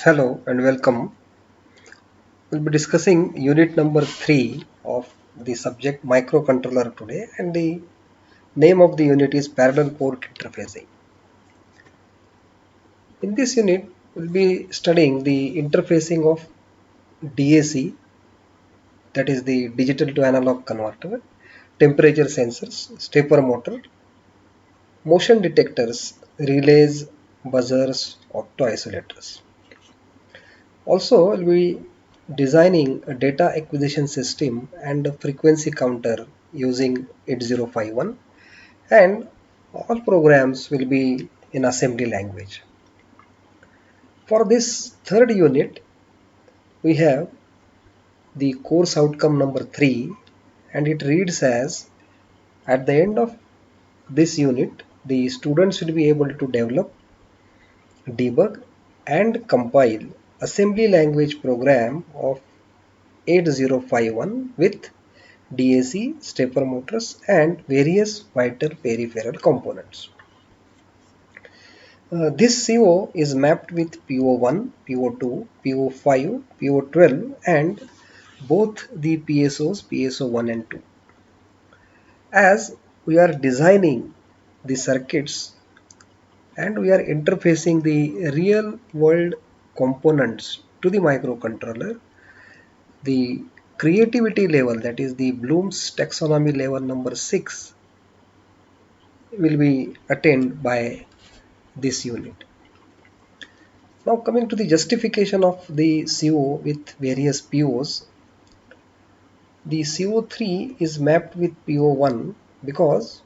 Hello and welcome. We'll be discussing unit number 3 of the subject microcontroller today, and the name of the unit is parallel port interfacing. In this unit, we'll be studying the interfacing of DAC, that is the digital to analog converter, temperature sensors, stepper motor, motion detectors, relays, buzzers, opto isolators. Also, we'll be designing a data acquisition system and a frequency counter using 8051, and all programs will be in assembly language. For this third unit, we have the course outcome number 3, and it reads as: at the end of this unit, the students will be able to develop, debug, and compile assembly language program of 8051 with DAC, stepper motors, and various vital peripheral components. This CO is mapped with PO1, PO2, PO5, PO12, and both the PSOs, PSO1 and 2. As we are designing the circuits and we are interfacing the real world components to the microcontroller, the creativity level, that is the Bloom's taxonomy level number 6, will be attained by this unit. Now coming to the justification of the CO with various POs, the CO3 is mapped with PO1 because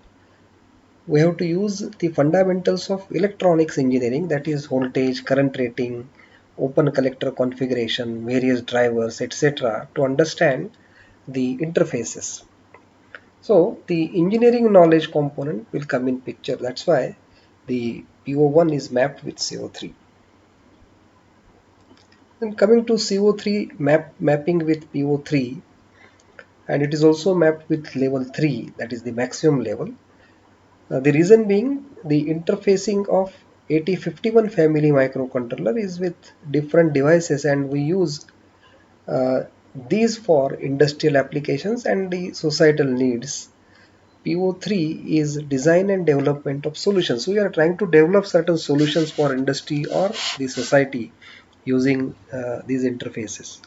we have to use the fundamentals of electronics engineering, that is voltage, current rating, open collector configuration, various drivers, etc., to understand the interfaces. So the engineering knowledge component will come in picture. That's why the PO1 is mapped with CO3. Then coming to CO3 mapping with PO3, and it is also mapped with level 3, that is the maximum level. The reason being the interfacing of 8051 family microcontroller is with different devices, and we use uh, these for industrial applications and the societal needs. PO3 is design and development of solutions. So we are trying to develop certain solutions for industry or the society using these interfaces.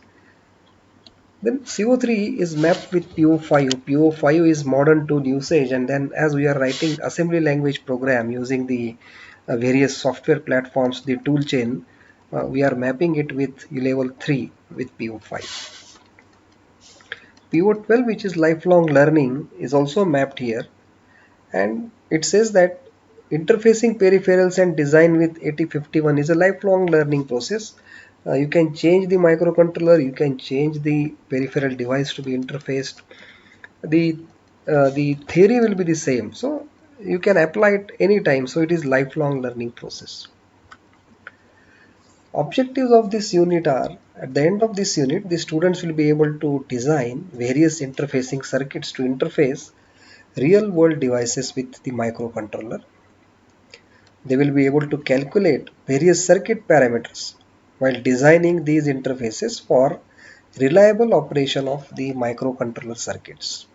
Then CO3 is mapped with PO5. PO5 is modern tool usage, and then as we are writing assembly language program using the various software platforms, the tool chain, we are mapping it with level 3 with PO5. PO12, which is lifelong learning, is also mapped here, and it says that interfacing peripherals and design with 8051 is a lifelong learning process. You can change the microcontroller, you can change the peripheral device to be interfaced. The theory will be the same, so you can apply it anytime. So it is lifelong learning process. Objectives of this unit are: at the end of this unit, the students will be able to design various interfacing circuits to interface real world devices with the microcontroller. They will be able to calculate various circuit parameters while designing these interfaces for reliable operation of the microcontroller circuits.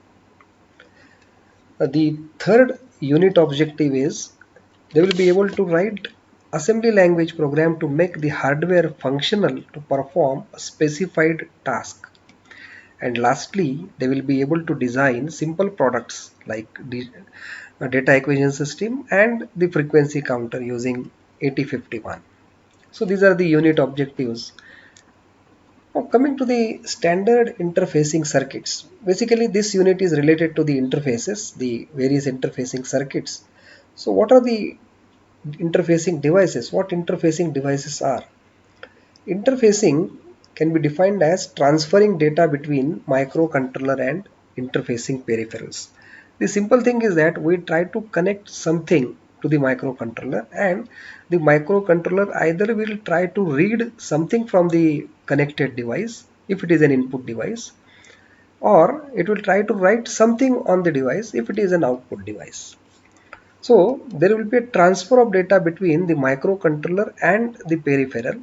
The third unit objective is they will be able to write assembly language program to make the hardware functional to perform a specified task. And lastly, they will be able to design simple products like the data acquisition system and the frequency counter using 8051. So these are the unit objectives. Now coming to the standard interfacing circuits. Basically this unit is related to the interfaces, the various interfacing circuits. So what are the interfacing devices? What interfacing devices are? Interfacing can be defined as transferring data between microcontroller and interfacing peripherals. The simple thing is that we try to connect something to the microcontroller, and the microcontroller either will try to read something from the connected device if it is an input device, or it will try to write something on the device if it is an output device. So there will be a transfer of data between the microcontroller and the peripheral,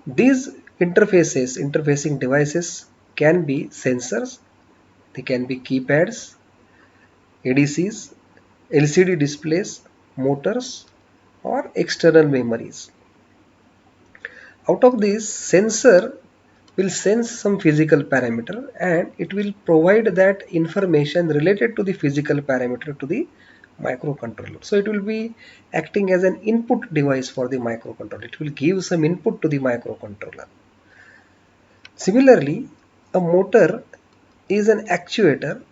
These interfacing devices can be sensors, they can be keypads, ADCs, LCD displays, motors, or external memories. Out of this, sensor will sense some physical parameter and it will provide that information related to the physical parameter to the microcontroller. So it will be acting as an input device for the microcontroller. It will give some input to the microcontroller. Similarly, a motor is an actuator.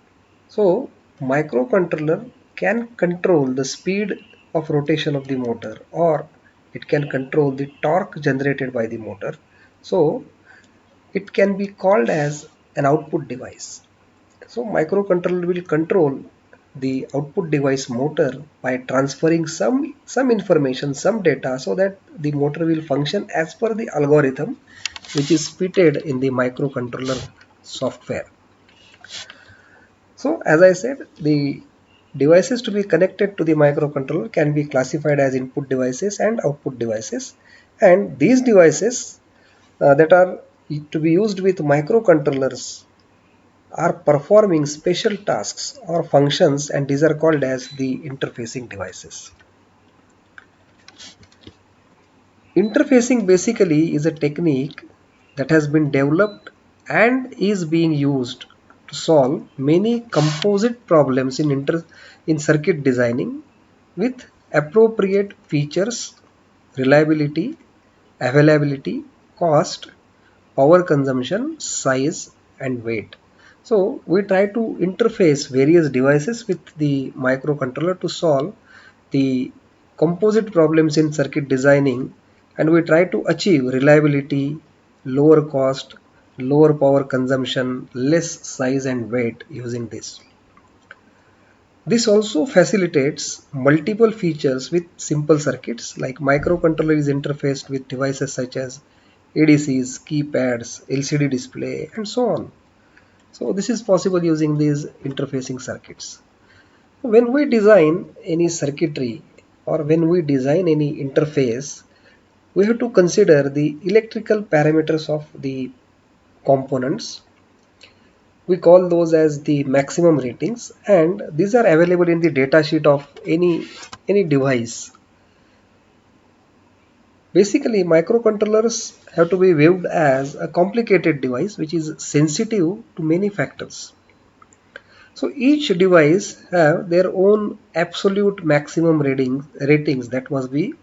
So microcontroller can control the speed of rotation of the motor, or it can control the torque generated by the motor. So it can be called as an output device. So microcontroller will control the output device motor by transferring some information, some data, so that the motor will function as per the algorithm which is fitted in the microcontroller software. So as I said, the devices to be connected to the microcontroller can be classified as input devices and output devices, and these devices that are to be used with microcontrollers are performing special tasks or functions, and these are called as the interfacing devices. Interfacing basically is a technique that has been developed and is being used to solve many composite problems in circuit designing with appropriate features, reliability, availability, cost, power consumption, size, and weight. So we try to interface various devices with the microcontroller to solve the composite problems in circuit designing, and we try to achieve reliability, lower cost, lower power consumption, less size and weight using this. This also facilitates multiple features with simple circuits, like microcontroller is interfaced with devices such as ADCs, keypads, LCD display, and so on. So this is possible using these interfacing circuits. When we design any circuitry or when we design any interface, we have to consider the electrical parameters of the components. We call those as the maximum ratings, and these are available in the datasheet of any device. Basically, microcontrollers have to be viewed as a complicated device which is sensitive to many factors. So each device have their own absolute maximum ratings that must be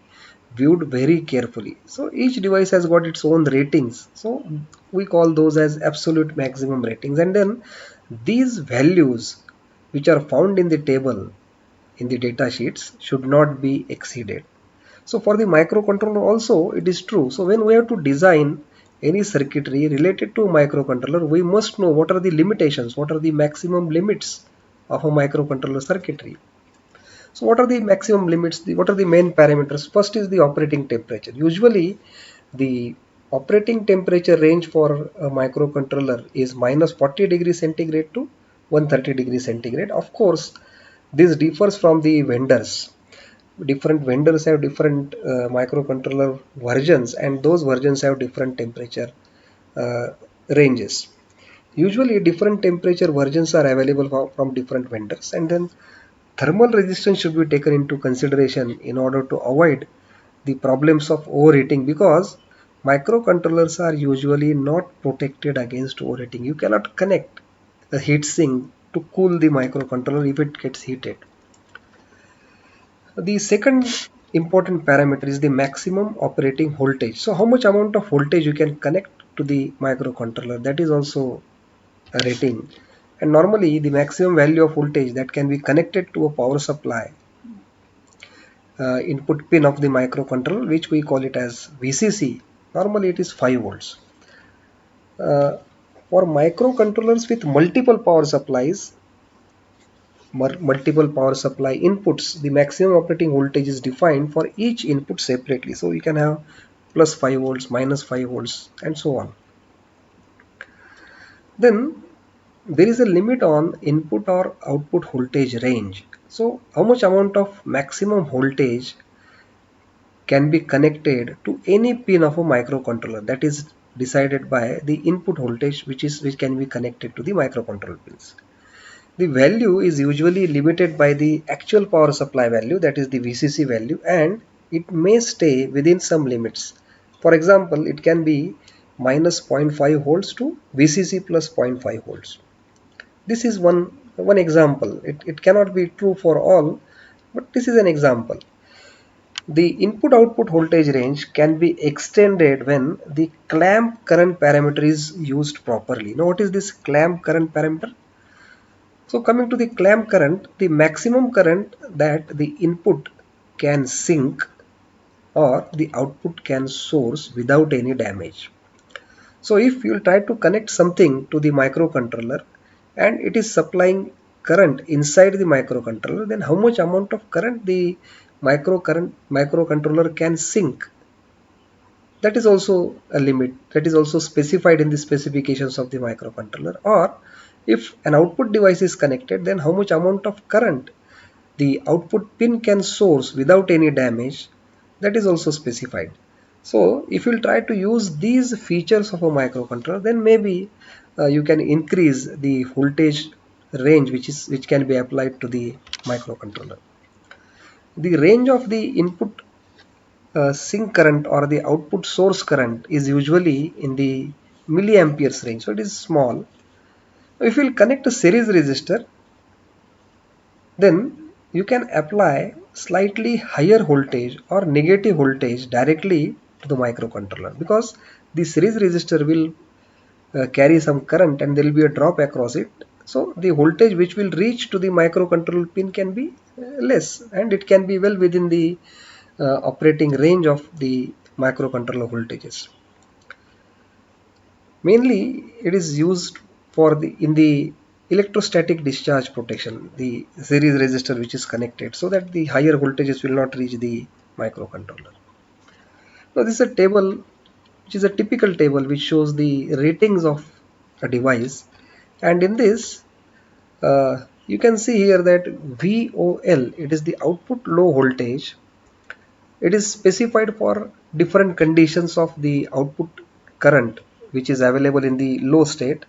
viewed very carefully. So each device has got its own ratings. So we call those as absolute maximum ratings, and then these values which are found in the table in the data sheets should not be exceeded. So for the microcontroller also it is true. So when we have to design any circuitry related to microcontroller, we must know what are the limitations, what are the maximum limits of a microcontroller circuitry. So what are the maximum limits? What are the main parameters? First is the operating temperature. Usually the operating temperature range for a microcontroller is minus 40 degrees centigrade to 130 degrees centigrade. Of course, this differs from the vendors. Different vendors have different microcontroller versions, and those versions have different temperature uh, ranges. Usually different temperature versions are available from different vendors, and then thermal resistance should be taken into consideration in order to avoid the problems of overheating, because microcontrollers are usually not protected against overheating. You cannot connect a heatsink to cool the microcontroller if it gets heated. The second important parameter is the maximum operating voltage. So how much amount of voltage you can connect to the microcontroller, that is also a rating. And normally the maximum value of voltage that can be connected to a power supply input pin of the microcontroller, which we call it as VCC. Normally it is 5 volts. Uh, for microcontrollers with multiple power supply inputs, the maximum operating voltage is defined for each input separately. So you can have plus 5 volts, minus 5 volts, and so on. Then there is a limit on input or output voltage range. So how much amount of maximum voltage can be connected to any pin of a microcontroller, that is decided by the input voltage which can be connected to the microcontroller pins. The value is usually limited by the actual power supply value, that is the VCC value, and it may stay within some limits. For example, it can be minus zero point 0.5 volts to VCC plus zero point 0.5 volts. This is one example. It cannot be true for all, but this is an example. The input-output voltage range can be extended when the clamp current parameter is used properly. Now, what is this clamp current parameter? So coming to the clamp current, the maximum current that the input can sink or the output can source without any damage. So if you try to connect something to the microcontroller and it is supplying current inside the microcontroller, then how much amount of current the microcontroller can sink? That is also a limit, that is also specified in the specifications of the microcontroller. Or if an output device is connected, then how much amount of current the output pin can source without any damage, that is also specified. So if you try to use these features of a microcontroller, then maybe you can increase the voltage range which can be applied to the microcontroller. The range of the input sink current or the output source current is usually in the milliamperes range, so it is small. If you will connect a series resistor, then you can apply slightly higher voltage or negative voltage directly to the microcontroller, because the series resistor will carry some current and there will be a drop across it. So the voltage which will reach to the microcontroller pin can be less, and it can be well within the operating range of the microcontroller voltages. Mainly it is used for in the electrostatic discharge protection, the series resistor which is connected, so that the higher voltages will not reach the microcontroller. Now this is a table which is a typical table which shows the ratings of a device, and in this you can see here that VOL, it is the output low voltage. It is specified for different conditions of the output current which is available in the low state.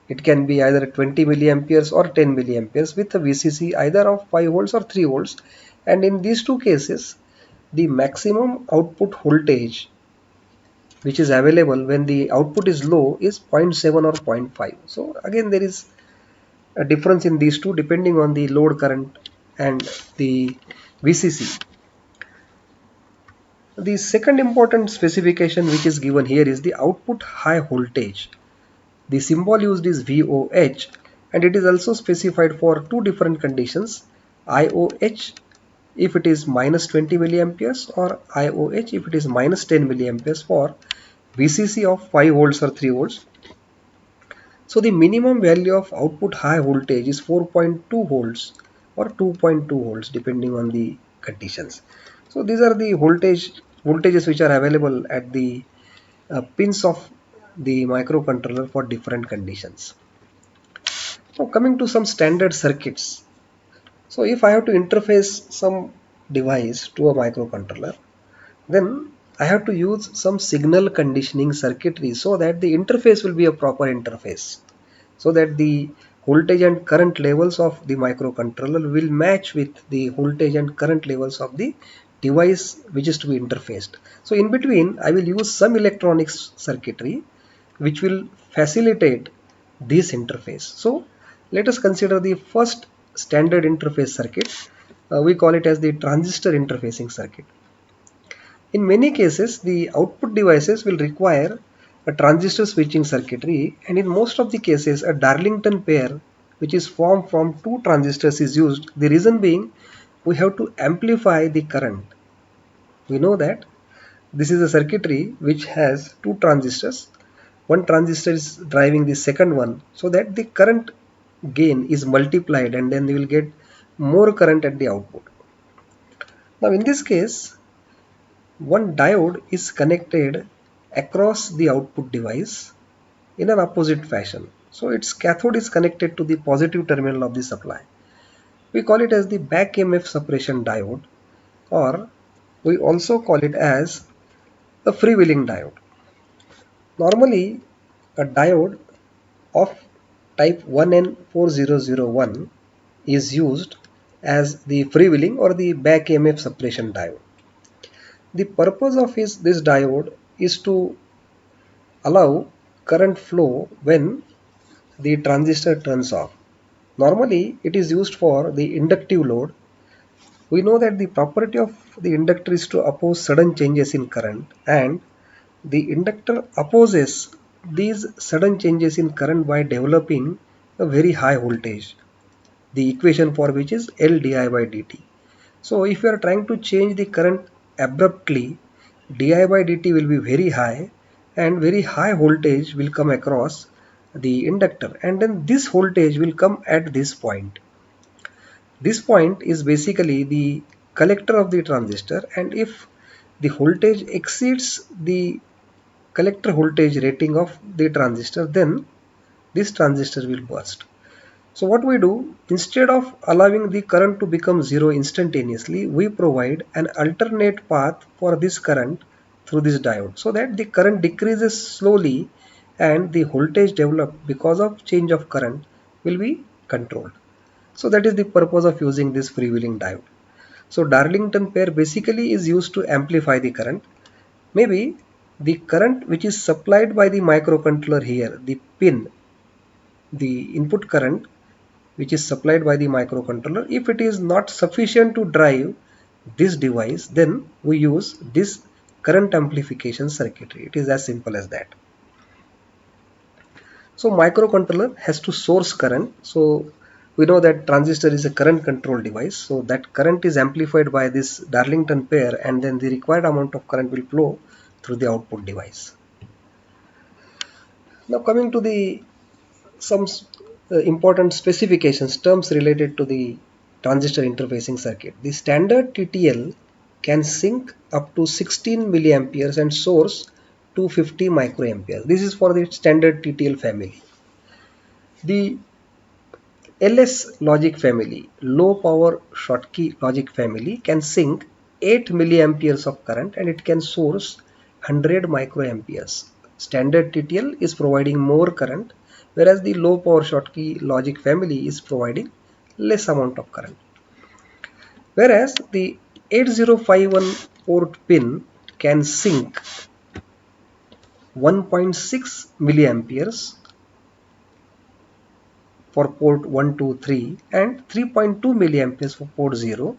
It can be either 20 milliamperes or 10 milliamperes with a VCC either of 5 volts or 3 volts. And in these two cases, the maximum output voltage which is available when the output is low is 0.7 or 0.5. So again, there is a difference in these two depending on the load current and the VCC. The second important specification which is given here is the output high voltage. The symbol used is VOH, and it is also specified for two different conditions: IOH if it is minus 20 milliamperes or IOH if it is minus 10 milliamperes for VCC of 5 volts or 3 volts. So the minimum value of output high voltage is 4.2 volts or 2.2 volts depending on the conditions. So these are the voltages which are available at the pins of the microcontroller for different conditions. Now coming to some standard circuits. So if I have to interface some device to a microcontroller, then I have to use some signal conditioning circuitry so that the interface will be a proper interface, so that the voltage and current levels of the microcontroller will match with the voltage and current levels of the device which is to be interfaced. So in between I will use some electronics circuitry which will facilitate this interface. So let us consider the first standard interface circuit. We call it as the transistor interfacing circuit. In many cases, the output devices will require a transistor switching circuitry, and in most of the cases a Darlington pair which is formed from two transistors is used. The reason being, we have to amplify the current. We know that this is a circuitry which has two transistors. One transistor is driving the second one, so that the current gain is multiplied and then we will get more current at the output. Now in this case, one diode is connected across the output device in an opposite fashion. So its cathode is connected to the positive terminal of the supply. We call it as the back EMF suppression diode, or We also call it as a freewheeling diode. Normally, a diode of type 1N4001 is used as the freewheeling or the back EMF suppression diode. The purpose of this diode is to allow current flow when the transistor turns off. Normally, it is used for the inductive load. We know that the property of the inductor is to oppose sudden changes in current, and the inductor opposes these sudden changes in current by developing a very high voltage, the equation for which is L di by dt. So if you are trying to change the current abruptly, di by dt will be very high and very high voltage will come across the inductor, and then this voltage will come at this point. This point is basically the collector of the transistor, and if the voltage exceeds the collector voltage rating of the transistor, then this transistor will burst. So what we do, instead of allowing the current to become zero instantaneously, we provide an alternate path for this current through this diode so that the current decreases slowly and the voltage developed because of change of current will be controlled. So that is the purpose of using this freewheeling diode. So Darlington pair basically is used to amplify the current. Maybe the current which is supplied by the microcontroller here, the pin, the input current which is supplied by the microcontroller, if it is not sufficient to drive this device, then we use this current amplification circuitry. It is as simple as that. So microcontroller has to source current. So we know that transistor is a current control device. So that current is amplified by this Darlington pair, and then the required amount of current will flow through the output device. Now coming to the some important specifications, terms related to the transistor interfacing circuit. The standard TTL can sink up to 16 milliamperes and source 250 microamperes. This is for the standard TTL family. The LS logic family, low power Schottky logic family, can sink 8 milliamperes of current and it can source 100 microamperes. Standard TTL is providing more current, whereas the low power Schottky logic family is providing less amount of current. Whereas the 8051 port pin can sink 1.6 milliamperes for port 1, 2, 3 and 3.2 milliamperes for port 0,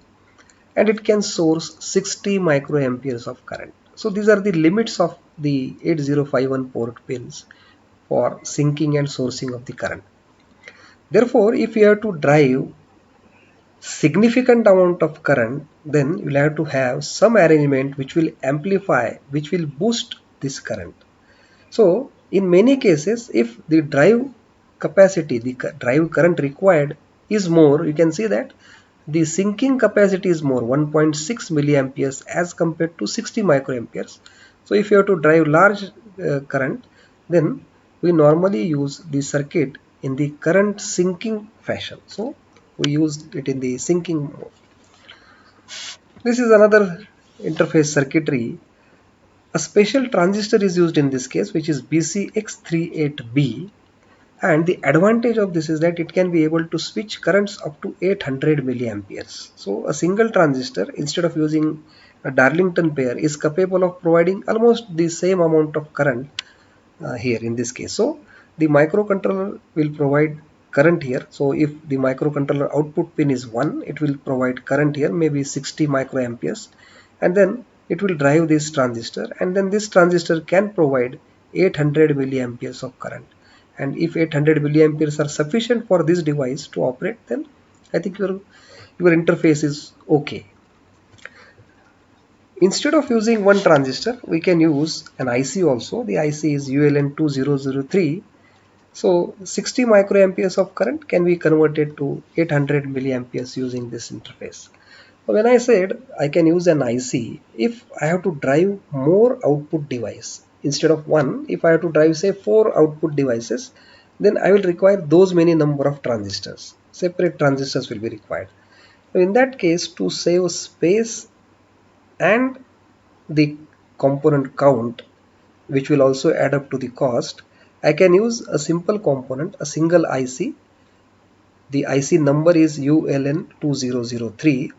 and it can source 60 microamperes of current. So these are the limits of the 8051 port pins for sinking and sourcing of the current. Therefore, if you have to drive significant amount of current, then you will have to have some arrangement which will amplify, which will boost this current. So in many cases, if the drive capacity, the drive current required is more, you can see that the sinking capacity is more, 1.6 milliamperes as compared to 60 microamperes. So if you have to drive large current, then we normally use the circuit in the current sinking fashion. So we use it in the sinking mode. This is another interface circuitry. A special transistor is used in this case, which is BCX38B, and the advantage of this is that it can be able to switch currents up to 800 milliamperes. So a single transistor, instead of using a Darlington pair, is capable of providing almost the same amount of current here in this case. So the microcontroller will provide current here. So if the microcontroller output pin is 1, it will provide current here, maybe 60 microamperes, and then it will drive this transistor, and then this transistor can provide 800 milliamperes of current. And if 800 milliamperes are sufficient for this device to operate, then I think your interface is okay. Instead of using one transistor, we can use an IC also. The IC is ULN2003. So 60 microamperes of current can be converted to 800 milliamperes using this interface. When I said I can use an IC, if I have to drive more output device, instead of one, if I have to drive say 4 output devices, then I will require those many number of transistors. Separate transistors will be required. So in that case, to save space and the component count, which will also add up to the cost, I can use a simple component, a single IC. The IC number is ULN2003,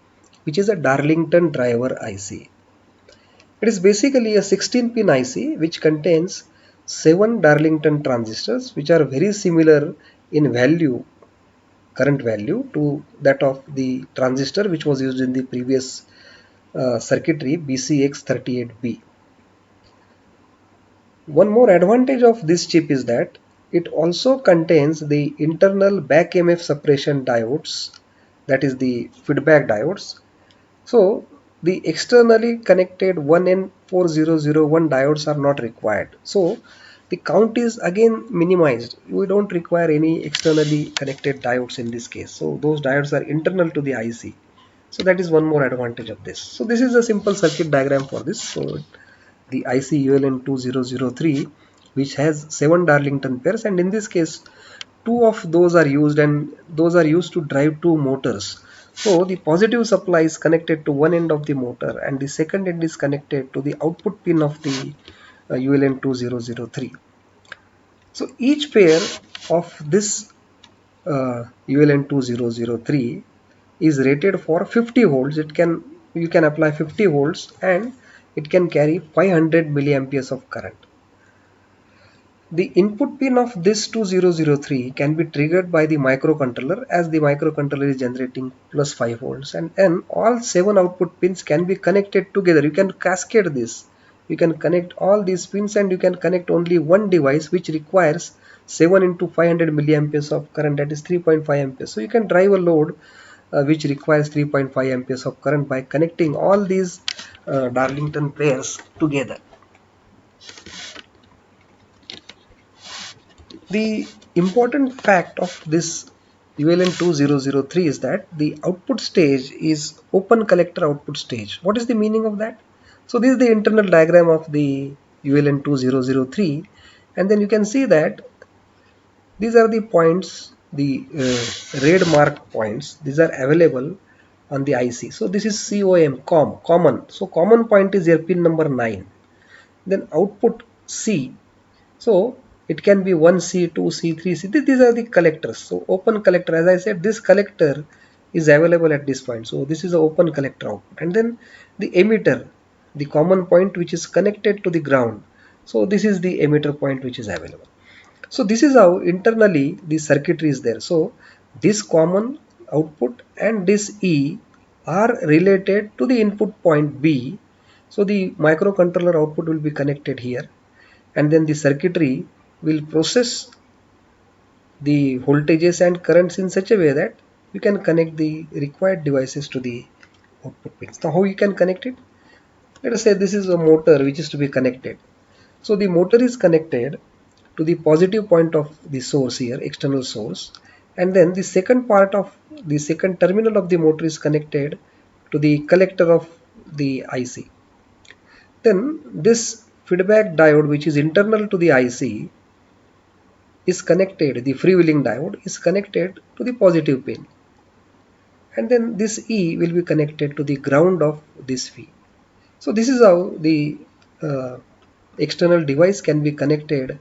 which is a Darlington driver IC. It is basically a 16-pin IC which contains 7 Darlington transistors, which are very similar in value, current value, to that of the transistor which was used in the previous circuitry, BCX38B. One more advantage of this chip is that it also contains the internal back EMF suppression diodes, that is the feedback diodes. So the externally connected 1N4001 diodes are not required. So the count is again minimized. We don't require any externally connected diodes in this case. So those diodes are internal to the IC. So that is one more advantage of this. So this is a simple circuit diagram for this. So the IC ULN2003, which has 7 Darlington pairs, and in this case 2 of those are used, and those are used to drive 2 motors. So the positive supply is connected to one end of the motor and the second end is connected to the output pin of the ULN2003. So each pair of this ULN2003 is rated for 50 volts. You can apply 50 volts and it can carry 500 milliamperes of current. The input pin of this 2003 can be triggered by the microcontroller, as the microcontroller is generating plus 5 volts, and then all 7 output pins can be connected together. You can cascade this. You can connect all these pins and you can connect only one device which requires 7 into 500 milliamperes of current, that is 3.5 amperes. So you can drive a load which requires 3.5 amperes of current by connecting all these Darlington pairs together. The important fact of this ULN2003 is that the output stage is open collector output stage. What is the meaning of that? So this is the internal diagram of the ULN2003, and then you can see that these are the points, the red mark points. These are available on the IC. So this is common. So common point is your pin number 9. Then output C. So it can be 1C, 2C, 3C. These are the collectors. So open collector, as I said, this collector is available at this point. So this is the open collector output. And then the emitter, the common point which is connected to the ground. So this is the emitter point which is available. So this is how internally the circuitry is there. So this common output and this E are related to the input point B. So the microcontroller output will be connected here, and then the circuitry will process the voltages and currents in such a way that you can connect the required devices to the output pins. Now how you can connect it? Let us say this is a motor which is to be connected. So the motor is connected to the positive point of the source here, external source, and then the second part of the second terminal of the motor is connected to the collector of the IC. Then this feedback diode, which is internal to the IC, is connected, the freewheeling diode is connected to the positive pin, and then this E will be connected to the ground of this V. So this is how the uh, external device can be connected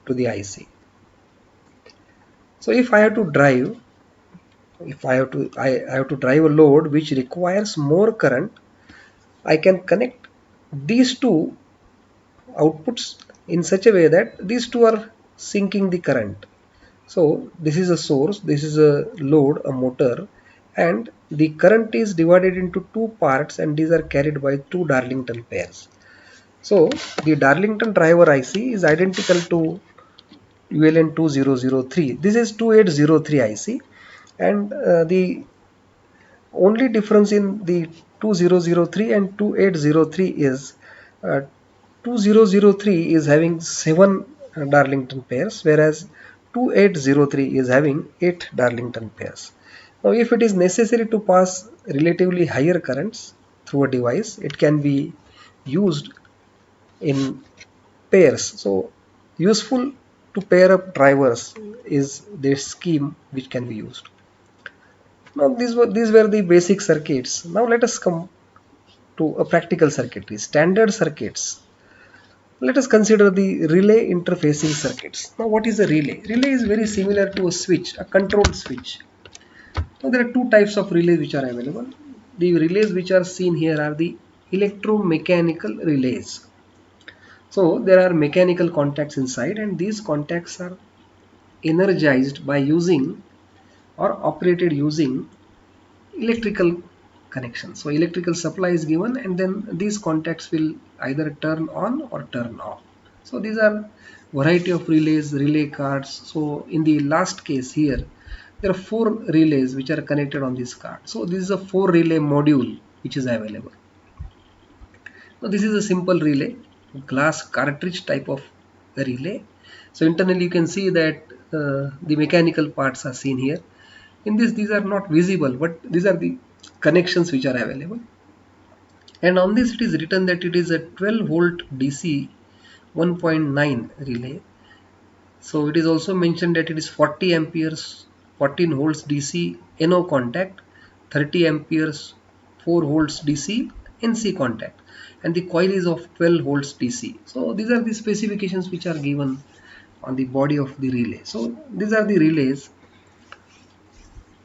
to the IC. So if I have to drive, I have to drive a load which requires more current, I can connect these two outputs in such a way that these two are sinking the current. So this is a source, this is a load, a motor, and the current is divided into two parts, and these are carried by two Darlington pairs. So the Darlington driver IC is identical to ULN2003. This is 2803 IC, and the only difference in the 2003 and 2803 is uh, 2003 is having 7 Darlington pairs, whereas 2803 is having 8 Darlington pairs. Now if it is necessary to pass relatively higher currents through a device, it can be used in pairs. So useful to pair up drivers is this scheme which can be used. Now these were the basic circuits. Now let us come to a practical circuitry. Standard circuits. Let us consider the relay interfacing circuits. Now what is a relay? Relay is very similar to a switch, a control switch. Now there are two types of relays which are available. The relays which are seen here are the electromechanical relays. So there are mechanical contacts inside, and these contacts are energized by using or operated using electrical connection. So electrical supply is given, and then these contacts will either turn on or turn off. So these are variety of relays, relay cards. So in the last case here, there are four relays which are connected on this card. So this is a 4 relay module which is available. Now this is a simple relay, glass cartridge type of relay. So internally you can see that the mechanical parts are seen here. In this, these are not visible, but these are the connections which are available. And on this it is written that it is a 12 volt DC 1.9 relay. So it is also mentioned that it is 40 amperes 14 volts DC NO contact, 30 amperes 4 volts DC NC contact, and the coil is of 12 volts DC. So these are the specifications which are given on the body of the relay. So these are the relays.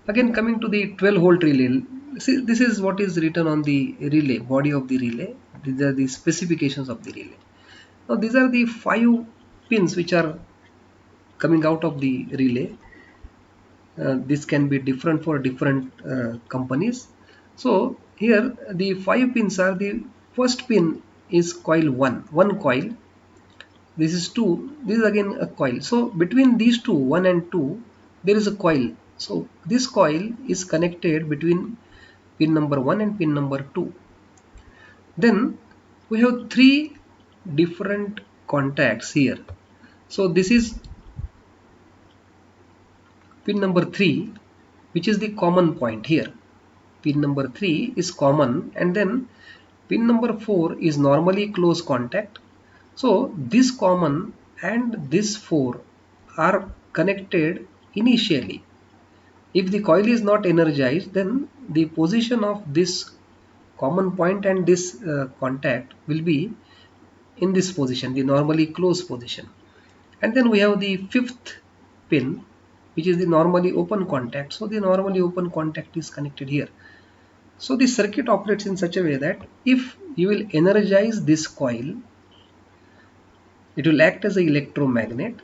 Again, coming to the 12 volt relay, see, this is what is written on the relay, body of the relay. These are the specifications of the relay. Now these are the 5 pins which are coming out of the relay. This can be different for different companies. So here the 5 pins are, the first pin is coil 1 coil. This is 2, this is again a coil. So between these two, 1 and 2, there is a coil. So this coil is connected between pin number 1 and pin number 2. Then we have 3 different contacts here. So this is pin number 3, which is the common point here. Pin number 3 is common, and then pin number 4 is normally close contact. So this common and this 4 are connected initially. If the coil is not energized, then the position of this common point and this contact will be in this position, the normally closed position. And then we have the 5th pin, which is the normally open contact. So the normally open contact is connected here. So the circuit operates in such a way that if you will energize this coil, it will act as an electromagnet,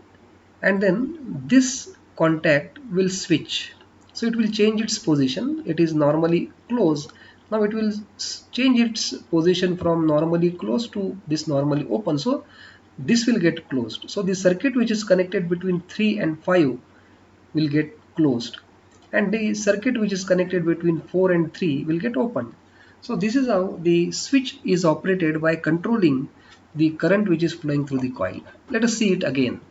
and then this contact will switch. So it will change its position. It is normally closed. Now it will change its position from normally closed to this normally open. So this will get closed. So the circuit which is connected between 3 and 5 will get closed, and the circuit which is connected between 4 and 3 will get opened. So this is how the switch is operated by controlling the current which is flowing through the coil. Let us see it again,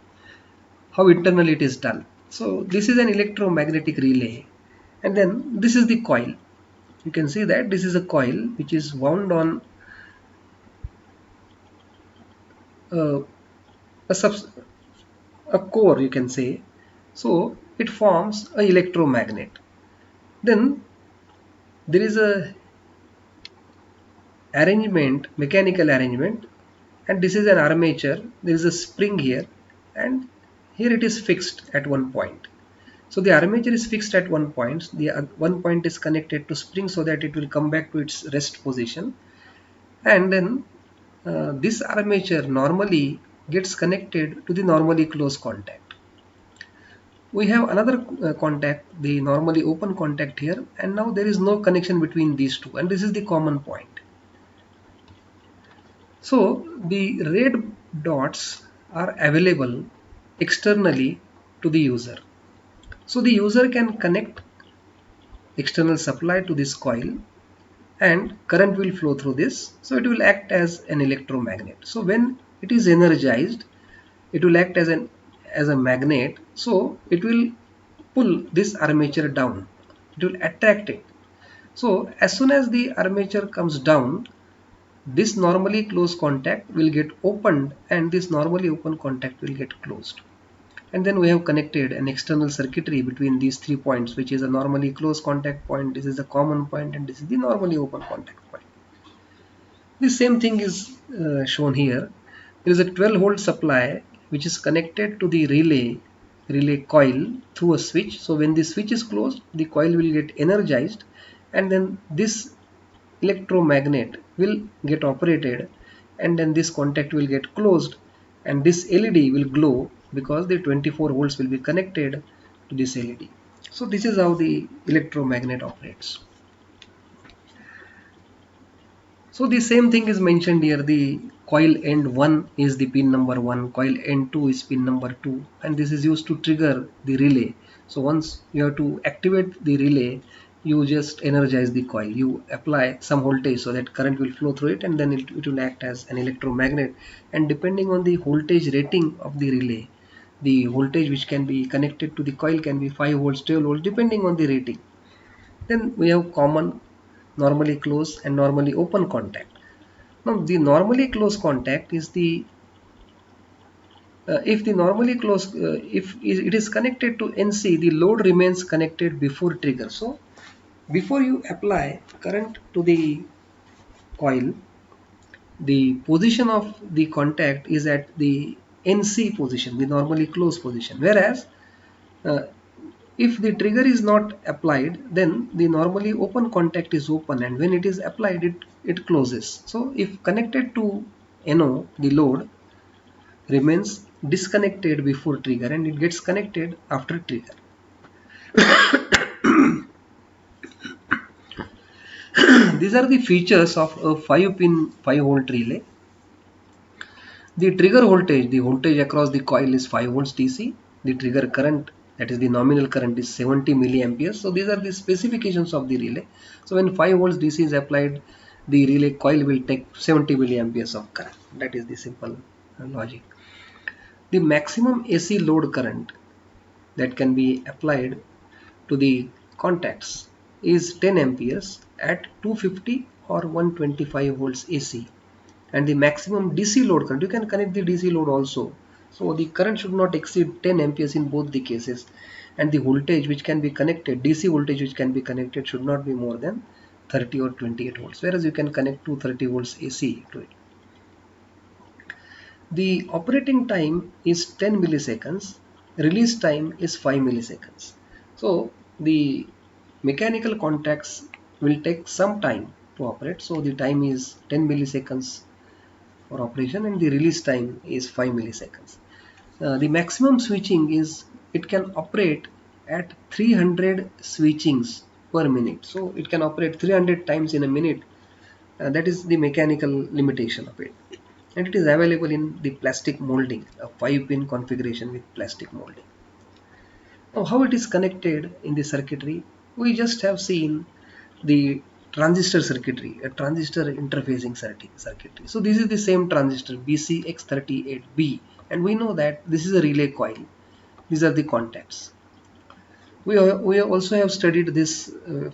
how internally it is done. So this is an electromagnetic relay, and then this is the coil. You can see that this is a coil which is wound on uh, a core, you can say. So it forms a electromagnet. Then there is a arrangement, mechanical arrangement, and this is an armature. There is a spring here, and here it is fixed at one point. So the armature is fixed at one point. The one point is connected to spring so that it will come back to its rest position, and then this armature normally gets connected to the normally closed contact. We have another contact, the normally open contact here, and now there is no connection between these two, and this is the common point. So the red dots are available externally to the user. So the user can connect external supply to this coil, and current will flow through this. So it will act as an electromagnet. So when it is energized, it will act as a magnet. So it will pull this armature down. It will attract it. So as soon as the armature comes down, this normally closed contact will get opened, and this normally open contact will get closed. And then we have connected an external circuitry between these 3 points, which is a normally closed contact point, this is a common point, and this is the normally open contact point. The same thing is shown here. There is a 12 volt supply which is connected to the relay coil through a switch. So when the switch is closed, the coil will get energized, and then this electromagnet will get operated, and then this contact will get closed, and this LED will glow because the 24 volts will be connected to this LED. So this is how the electromagnet operates. So the same thing is mentioned here. The coil end 1 is the pin number 1, coil end 2 is pin number 2, and this is used to trigger the relay. So once you have to activate the relay, you just energize the coil. You apply some voltage so that current will flow through it, and then it will act as an electromagnet. And depending on the voltage rating of the relay, the voltage which can be connected to the coil can be 5 volts, 12 volts, depending on the rating. Then we have common, normally close, and normally open contact. Now, the normally close contact is the if the normally close if it is connected to NC, the load remains connected before trigger. So before you apply current to the coil, the position of the contact is at the NC position, the normally close position. Whereas uh, if the trigger is not applied, then the normally open contact is open, and when it is applied, it closes. So if connected to NO, the load remains disconnected before trigger, and it gets connected after trigger. These are the features of a 5 pin 5 volt relay. The trigger voltage, the voltage across the coil is 5 volts DC. The trigger current, that is the nominal current, is 70 milliamperes. So these are the specifications of the relay. So when 5 volts DC is applied, the relay coil will take 70 milliamperes of current. That is the simple logic. The maximum AC load current that can be applied to the contacts is 10 amperes at 250 or 125 volts AC, and the maximum DC load current, you can connect the DC load also, so the current should not exceed 10 amperes in both the cases, and the voltage which can be connected, DC voltage which can be connected, should not be more than 30 or 28 volts, whereas you can connect to 30 volts AC to it. The operating time is 10 milliseconds, release time is 5 milliseconds. So the mechanical contacts will take some time to operate. So the time is 10 milliseconds for operation, and the release time is 5 milliseconds. The maximum switching is, it can operate at 300 switchings per minute. So it can operate 300 times in a minute. That is the mechanical limitation of it, and it is available in the plastic molding, a 5 pin configuration with plastic molding. Now how it is connected in the circuitry, we just have seen the transistor circuitry, a transistor interfacing circuitry. So this is the same transistor BCX38B, and we know that this is a relay coil. These are the contacts. We also have studied this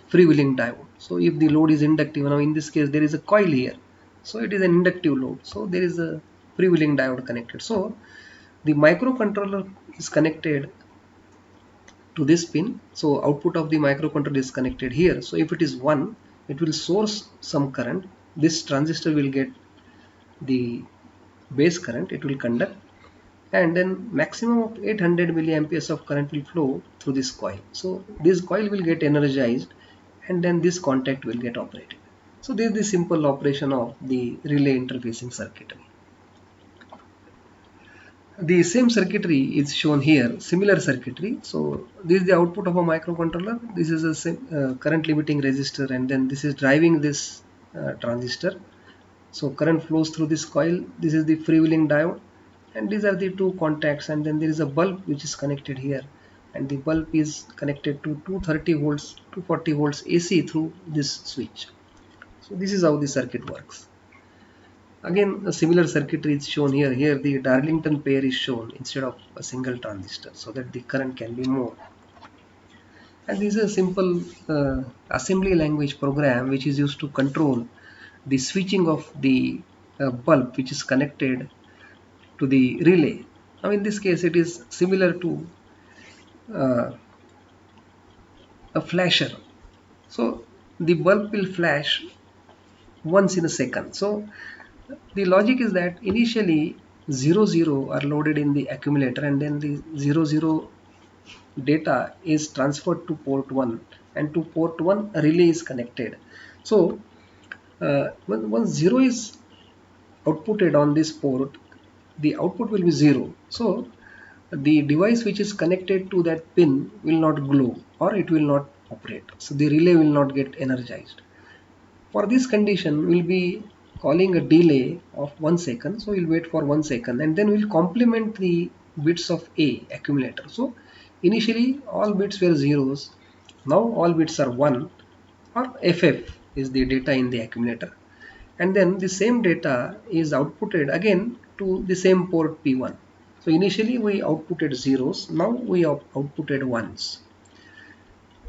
freewheeling diode. So if the load is inductive, now in this case there is a coil here, so it is an inductive load, so there is a freewheeling diode connected. So the microcontroller is connected to this pin, so output of the microcontroller is connected here. So if it is 1, it will source some current, this transistor will get the base current, it will conduct, and then maximum of 800 milliamperes of current will flow through this coil. So this coil will get energized, and then this contact will get operated. So this is the simple operation of the relay interfacing circuitry. The same circuitry is shown here, similar circuitry. So this is the output of a microcontroller, this is a current limiting resistor, and then this is driving this transistor. So current flows through this coil, this is the freewheeling diode, and these are the two contacts, and then there is a bulb which is connected here, and the bulb is connected to 230 volts 240 volts AC through this switch. So this is how the circuit works. Again, a similar circuitry is shown here. Here the Darlington pair is shown instead of a single transistor, so that the current can be more. And this is a simple assembly language program which is used to control the switching of the bulb which is connected to the relay. Now in this case it is similar to uh, a flasher. So the bulb will flash once in a second. So the logic is that initially 00 are loaded in the accumulator, and then the 00 data is transferred to port 1, and to port 1 a relay is connected. So once 0 is outputted on this port, the output will be 0. So the device which is connected to that pin will not glow, or it will not operate. So the relay will not get energized. For this condition, we'll be calling a delay of 1 second. So we'll wait for 1 second, and then we'll complement the bits of A accumulator. So initially all bits were zeros. Now all bits are 1, or FF is the data in the accumulator. And then the same data is outputted again to the same port P1. So initially we outputted zeros. Now we outputted ones.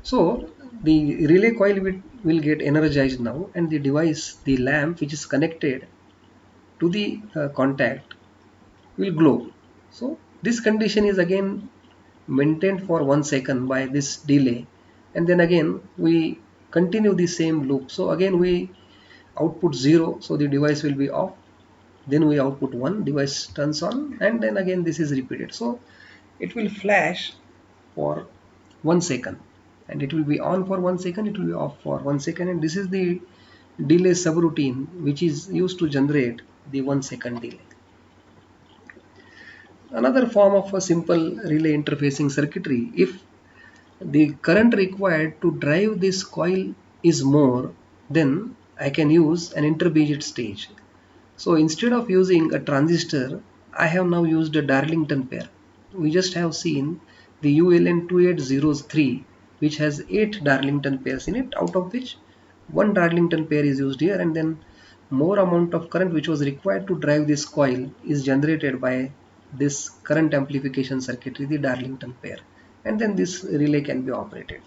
So the relay coil will get energized now, and the device, the lamp which is connected to the contact, will glow. So this condition is again maintained for 1 second by this delay, and then again we continue the same loop. So again we output 0, so the device will be off. Then we output 1, device turns on, and then again this is repeated. So it will flash for 1 second, and it will be on for 1 second, it will be off for 1 second, and this is the delay subroutine which is used to generate the 1 second delay. Another form of a simple relay interfacing circuitry, if the current required to drive this coil is more, then I can use an intermediate stage. So instead of using a transistor, I have now used a Darlington pair. We just have seen the ULN2803, which has 8 Darlington pairs in it, out of which one Darlington pair is used here, and then more amount of current which was required to drive this coil is generated by this current amplification circuitry, the Darlington pair, and then this relay can be operated.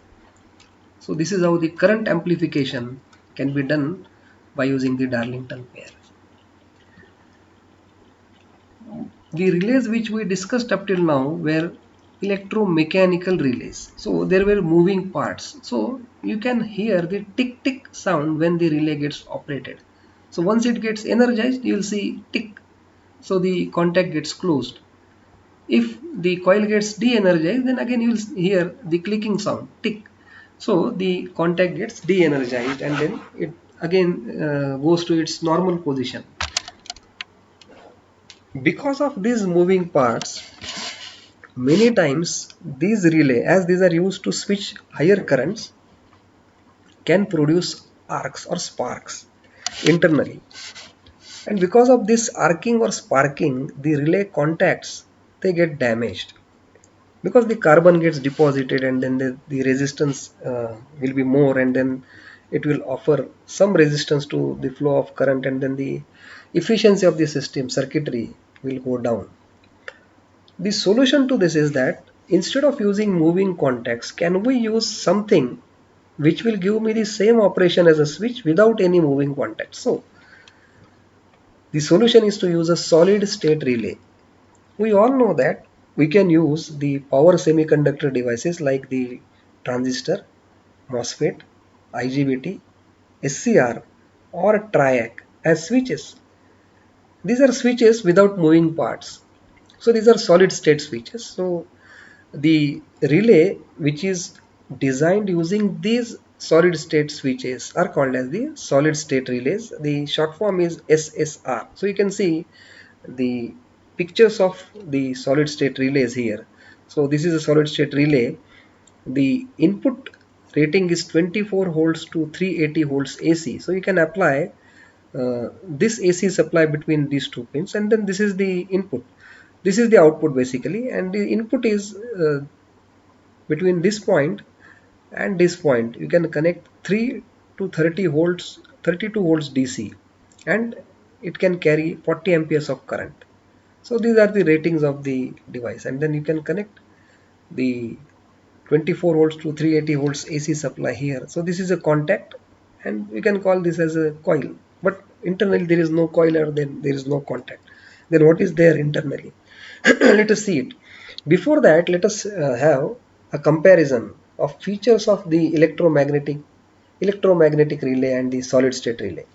So this is how the current amplification can be done by using the Darlington pair. The relays which we discussed up till now were electromechanical relays. So there were moving parts. So you can hear the tick tick sound when the relay gets operated. So once it gets energized, you will see tick. So the contact gets closed. If the coil gets de-energized, then again you will hear the clicking sound, tick. So the contact gets de-energized, and then it again goes to its normal position. Because of these moving parts, many times these relay, as these are used to switch higher currents, can produce arcs or sparks internally. And because of this arcing or sparking, the relay contacts, they get damaged. Because the carbon gets deposited, and then the resistance will be more, and then it will offer some resistance to the flow of current, and then the efficiency of the system circuitry will go down. The solution to this is that instead of using moving contacts, can we use something which will give me the same operation as a switch without any moving contact? So the solution is to use a solid state relay. We all know that we can use the power semiconductor devices like the transistor, MOSFET, IGBT, SCR, or TRIAC as switches. These are switches without moving parts. So these are solid state switches. So the relay which is designed using these solid state switches are called as the solid state relays. The short form is SSR. So you can see the pictures of the solid state relays here. So this is a solid state relay. The input rating is 24 volts to 380 volts AC. So you can apply this AC supply between these two pins, and then this is the input. This is the output basically, and the input is between this point and this point. You can connect 3 to 30 volts, 32 volts DC, and it can carry 40 amperes of current. So these are the ratings of the device, and then you can connect the 24 volts to 380 volts AC supply here. So this is a contact, and we can call this as a coil, but internally there is no coil, or then there is no contact. Then what is there internally? Let us see it. Before that, let us have a comparison of features of the electromagnetic relay and the solid state relay.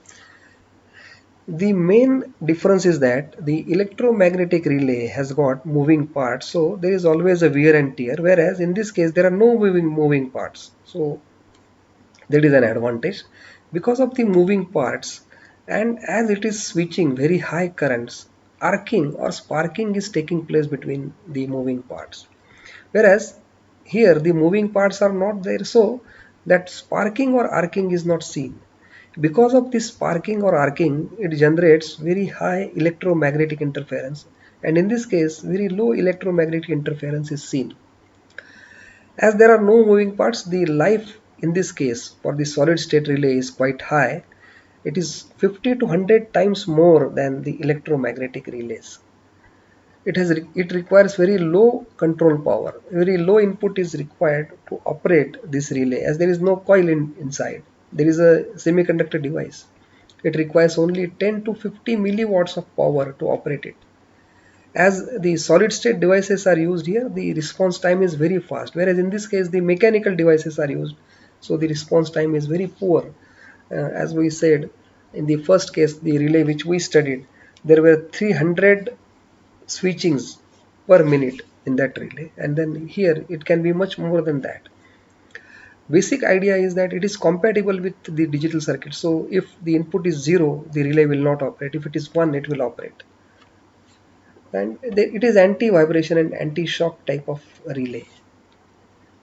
The main difference is that the electromagnetic relay has got moving parts, so there is always a wear and tear, whereas in this case there are no moving parts. So that is an advantage because of the moving parts, and as it is switching very high currents, arcing or sparking is taking place between the moving parts. Whereas here the moving parts are not there, so that sparking or arcing is not seen. Because of this sparking or arcing, it generates very high electromagnetic interference, and in this case, very low electromagnetic interference is seen. As there are no moving parts, the life in this case for the solid state relay is quite high. It is 50 to 100 times more than the electromagnetic relays. It requires very low control power. Very low input is required to operate this relay, as there is no coil inside. There is a semiconductor device. It requires only 10 to 50 milliwatts of power to operate it. As the solid state devices are used here, the response time is very fast, whereas in this case the mechanical devices are used, so the response time is very poor. As we said in the first case, the relay which we studied, there were 300 switchings per minute in that relay, and then here it can be much more than that. Basic idea is that it is compatible with the digital circuit, so if the input is 0, the relay will not operate. If it is 1, it will operate. And it is anti-vibration and anti-shock type of relay.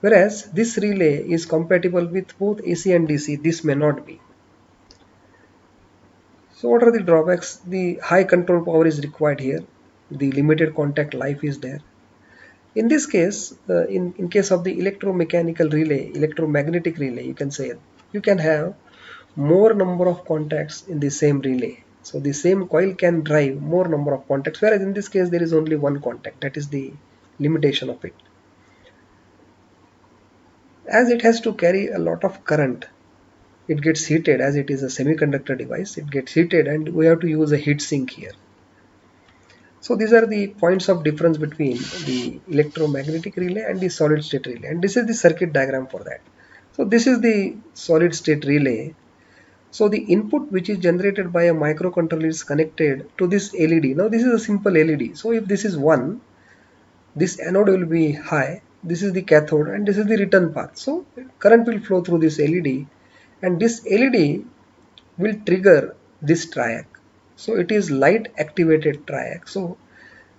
Whereas this relay is compatible with both AC and DC, this may not be. So what are the drawbacks? The high control power is required here. The limited contact life is there. In this case, in case of the electromechanical relay, electromagnetic relay, you can say you can have more number of contacts in the same relay. So the same coil can drive more number of contacts, whereas in this case there is only one contact. That is the limitation of it. As it has to carry a lot of current, it gets heated. As it is a semiconductor device, it gets heated, and we have to use a heat sink here. So these are the points of difference between the electromagnetic relay and the solid state relay, and this is the circuit diagram for that. So this is the solid state relay. So the input which is generated by a microcontroller is connected to this LED. Now this is a simple LED. So if this is 1, this anode will be high, this is the cathode, and this is the return path. So current will flow through this LED, and this LED will trigger this triac. So it is light activated triac. So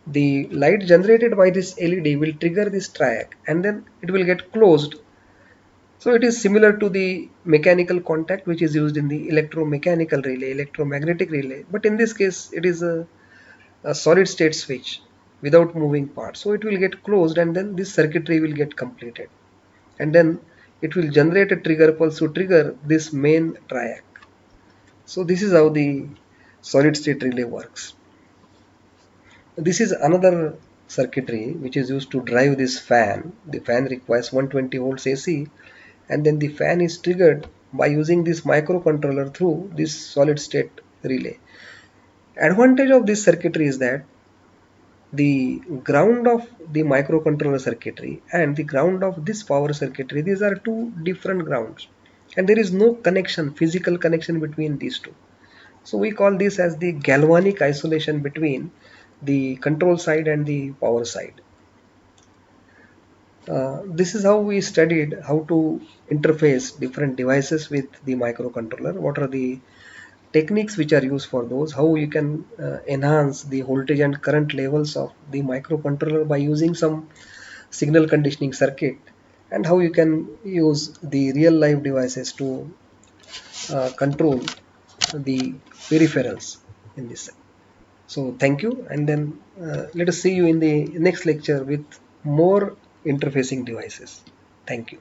the light generated by this LED will trigger this triac, and then it will get closed. So it is similar to the mechanical contact which is used in the electromechanical relay, electromagnetic relay, but in this case it is a solid state switch without moving parts. So it will get closed, and then this circuitry will get completed, and then it will generate a trigger pulse to trigger this main triac. So this is how the solid state relay works. This is another circuitry which is used to drive this fan. The fan requires 120 volts AC, and then the fan is triggered by using this microcontroller through this solid state relay. Advantage of this circuitry is that the ground of the microcontroller circuitry and the ground of this power circuitry, these are two different grounds, and there is no connection, physical connection between these two. So we call this as the galvanic isolation between the control side and the power side. This is how we studied how to interface different devices with the microcontroller. What are the techniques which are used for those? How you can enhance the voltage and current levels of the microcontroller by using some signal conditioning circuit, and how you can use the real life devices to control the peripherals in this. So thank you, and then let us see you in the next lecture with more interfacing devices. Thank you.